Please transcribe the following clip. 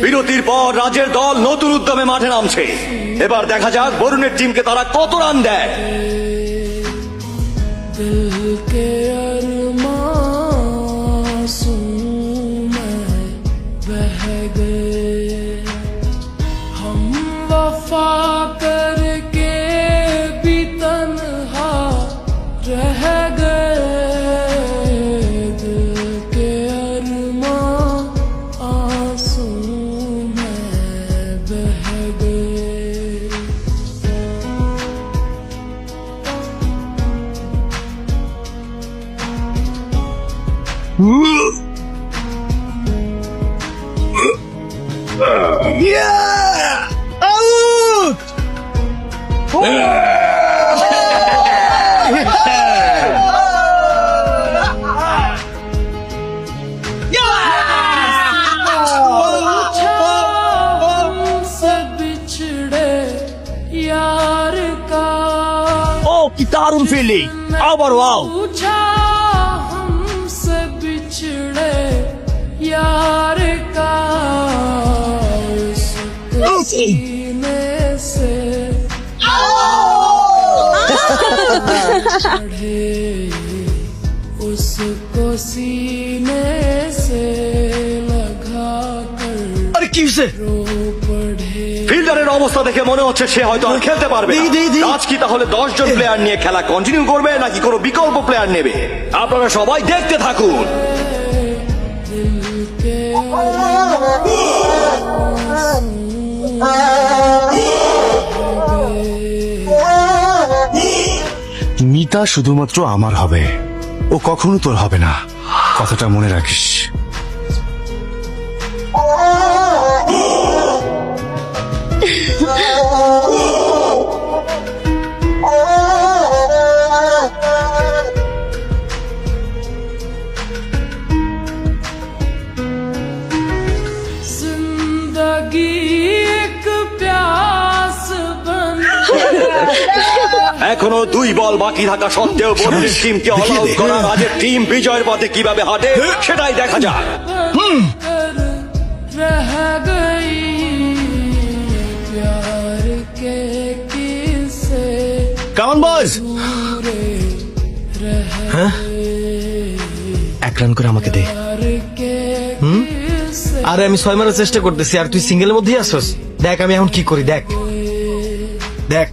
বিরতির পর রাজের দল নতুন উদ্যমে মাঠে নামছে। এবার দেখা যাক বরুণের টিমকে তারা কত রান দেয়। কি দারুণ ফিল্ডিং, আবার ওয়াও। उसको सीने से लगा कर আরে কি হয়েছে? ফিল্ডারের অবস্থা দেখে মনে হচ্ছে সে হয়তো আর খেলতে পারবে না। রাজ কি তাহলে 10 জন প্লেয়ার নিয়ে খেলা কন্টিনিউ করবে নাকি কোনো বিকল্প প্লেয়ার নেবে? আপনারা সবাই দেখতে থাকুন। মিতা শুধুমাত্র আমার হবে, ও কখনো তোর হবে না, কথাটা মনে রাখিস। এখনো 2 বল বাকি থাকা সত্ত্বেও বরুণের টিমকে অল আউট করা রাজের টিম বিজয়ের পথে কিভাবে হাঁটে সেটাই দেখা যাক। কামন বয়স, হ্যাঁ 1 রান করে আমাকে দে। আরে আমি 6 মারার চেষ্টা করতেছি আর তুই সিঙ্গেলের মধ্যেই আসছস। দেখ আমি এখন কি করি, দেখ দেখ।